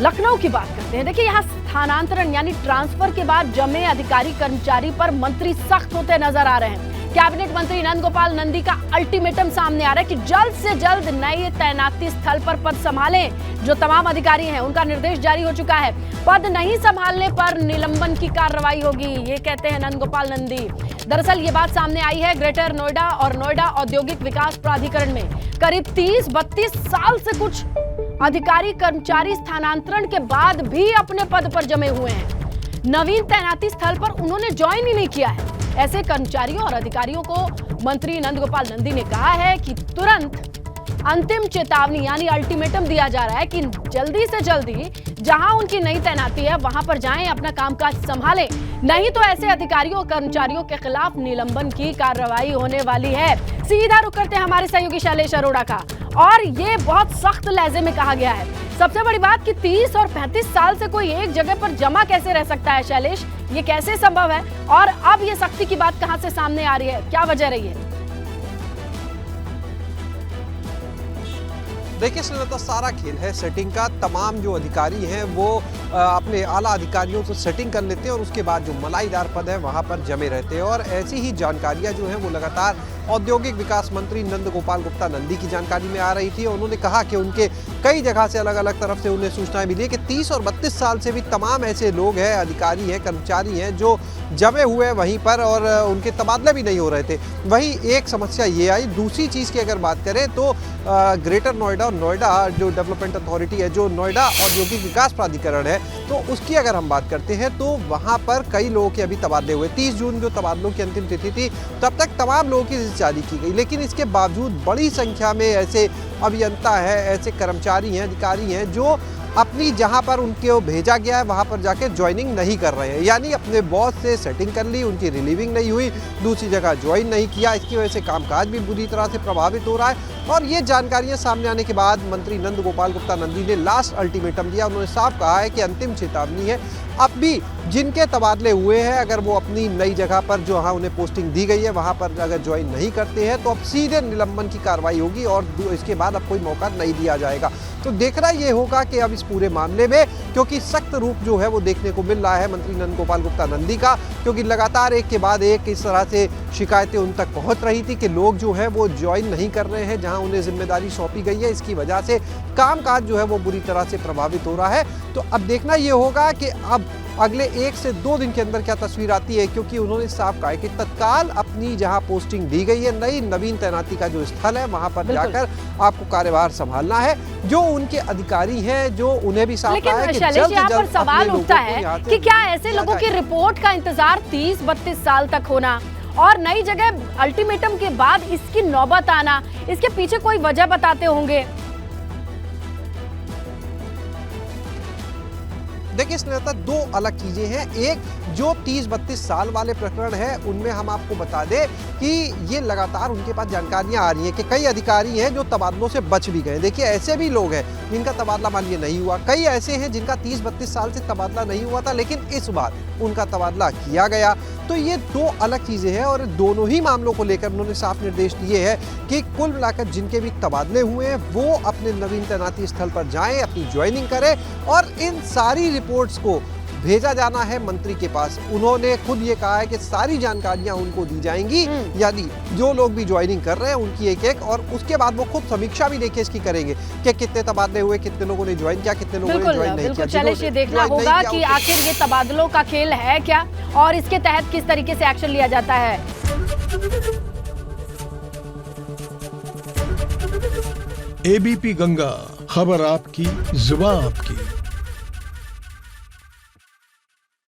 लखनऊ की बात करते हैं। देखिए, यहाँ स्थानांतरण यानी ट्रांसफर के बाद जमे अधिकारी कर्मचारी पर मंत्री सख्त होते नजर आ रहे हैं। कैबिनेट मंत्री नंद गोपाल नंदी का अल्टीमेटम सामने आ रहा है कि जल्द से जल्द नए तैनाती स्थल पर पद संभालें। जो तमाम अधिकारी हैं उनका निर्देश जारी हो चुका है। पद नहीं संभालने पर निलंबन की कार्रवाई होगी, ये कहते हैं नंद गोपाल नंदी। दरअसल ये बात सामने आई है ग्रेटर नोएडा और नोएडा औद्योगिक विकास प्राधिकरण में करीब 30-32 साल से कुछ अधिकारी कर्मचारी स्थानांतरण के बाद भी अपने पद पर जमे हुए हैं। नवीन तैनाती स्थल पर उन्होंने ज्वाइन ही नहीं किया है। ऐसे कर्मचारियों और अधिकारियों को मंत्री नंद गोपाल नंदी ने कहा है कि तुरंत अंतिम चेतावनी यानी अल्टीमेटम दिया जा रहा है कि जल्दी से जल्दी जहां उनकी नई तैनाती है वहां पर जाएं, अपना कामकाज संभालें, नहीं तो ऐसे अधिकारियों और कर्मचारियों के खिलाफ निलंबन की कार्रवाई होने वाली है। सीधा रुख करते हैं हमारे सहयोगी शैलेश अरोड़ा का, और ये बहुत सख्त लहजे में कहा गया है। सबसे बड़ी बात कि 30 और 35 साल से कोई एक जगह पर जमा कैसे रह सकता है शैलेश, ये कैसे संभव है? और अब ये सख्ती की बात कहां से सामने आ रही है, क्या वजह रही है? देखिए श्रीलता, सारा खेल है सेटिंग का। तमाम जो अधिकारी हैं वो अपने आला अधिकारियों से सेटिंग कर लेते हैं और उसके बाद जो मलाईदार पद है वहां पर जमे रहते हैं। और ऐसी ही जानकारियां जो हैं वो लगातार औद्योगिक विकास मंत्री नंद गोपाल गुप्ता नंदी की जानकारी में आ रही थी। उन्होंने कहा कि उनके कई जगह से अलग अलग तरफ से उन्हें सूचनाएं मिली है कि 30 और 32 साल से भी तमाम ऐसे लोग हैं, अधिकारी हैं, कर्मचारी हैं जो जमे हुए हैं वहीं पर और उनके तबादले भी नहीं हो रहे थे। वहीं एक समस्या ये आई। दूसरी चीज़ की अगर बात करें तो ग्रेटर नोएडा और नोएडा जो डेवलपमेंट अथॉरिटी है, जो नोएडा औद्योगिक विकास प्राधिकरण है, तो उसकी अगर हम बात करते हैं तो वहाँ पर कई लोगों के अभी तबादले हुए। 30 जून जो तबादलों की अंतिम तिथि थी, तब तक तमाम लोगों की लिस्ट जारी की गई, लेकिन इसके बावजूद बड़ी संख्या में ऐसे अभियंता है, ऐसे कर्मचारी हैं, अधिकारी हैं जो अपनी जहां पर उनको भेजा गया है वहां पर जाके ज्वाइनिंग नहीं कर रहे हैं। यानी अपने बॉस से सेटिंग कर ली, उनकी रिलीविंग नहीं हुई, दूसरी जगह ज्वाइन नहीं किया। इसकी वजह से कामकाज भी बुरी तरह से प्रभावित हो रहा है। और ये जानकारियां सामने आने के बाद मंत्री नंद गोपाल गुप्ता नंदी ने लास्ट अल्टीमेटम दिया। उन्होंने साफ कहा है कि अंतिम चेतावनी है, अब भी जिनके तबादले हुए हैं अगर वो अपनी नई जगह पर जो हाँ उन्हें पोस्टिंग दी गई है वहाँ पर अगर ज्वाइन नहीं करते हैं तो अब सीधे निलंबन की कार्रवाई होगी और इसके बाद अब कोई मौका नहीं दिया जाएगा। तो देखना ये होगा कि अब इस पूरे मामले में, क्योंकि सख्त रूप जो है वो देखने को मिल रहा है मंत्री नंद गोपाल गुप्ता नंदी का, क्योंकि लगातार एक के बाद एक इस तरह से शिकायतें उन तक पहुंच रही थी कि लोग जो है वो ज्वाइन नहीं कर रहे हैं जहां उन्हें जिम्मेदारी सौंपी गई है। इसकी वजह से कामकाज जो है वो बुरी तरह से प्रभावित हो रहा है। तो अब देखना ये होगा कि अब अगले 1 से 2 दिन के अंदर क्या तस्वीर आती है, क्योंकि उन्होंने साफ कहा है कि तत्काल अपनी जहां पोस्टिंग दी गई है, नवीन तैनाती का जो स्थल है वहां पर जाकर आपको कार्यभार संभालना है। जो उनके अधिकारी हैं जो उन्हें भी साफ कहा है कि जल्द से जल्द सवाल उठता है कि क्या ऐसे लोगों की रिपोर्ट का इंतजार 30-32 साल तक होना और नई जगह अल्टीमेटम के बाद इसकी नौबत आना, इसके पीछे कोई वजह बताते होंगे? देखिए स्नेहता, 2 अलग चीजें हैं। एक जो 30-32 साल वाले प्रकरण है उनमें हम आपको बता दें कि ये लगातार उनके पास जानकारियां आ रही हैं कि कई अधिकारी हैं जो तबादलों से बच भी गए। देखिए ऐसे भी लोग हैं जिनका तबादला मान लीजिए नहीं हुआ, कई ऐसे हैं जिनका 30-32 साल से तबादला नहीं हुआ था लेकिन इस बार उनका तबादला किया गया। तो ये 2 अलग चीजें हैं और दोनों ही मामलों को लेकर उन्होंने साफ निर्देश दिए हैं कि कुल मिलाकर जिनके भी तबादले हुए हैं वो अपने नवीन तैनाती स्थल पर जाएं, अपनी ज्वाइनिंग करें और इन सारी रिपोर्ट्स को भेजा जाना है मंत्री के पास। उन्होंने खुद ये कहा है कि सारी जानकारियां उनको दी जाएंगी, यानी जो लोग भी ज्वाइनिंग कर रहे हैं उनकी एक-एक, और उसके बाद वो खुद समीक्षा भी देखिए इसकी करेंगे कि कितने तबादले हुए, कितने लोगों ने ज्वाइन किया, कितने लोगों ने ज्वाइन नहीं किया। चलिए ये देखना होगा कि आखिर ये तबादलों का खेल है क्या और इसके तहत किस तरीके से एक्शन लिया जाता है। एबीपी गंगा, खबर आपकी, जुबान आपकी।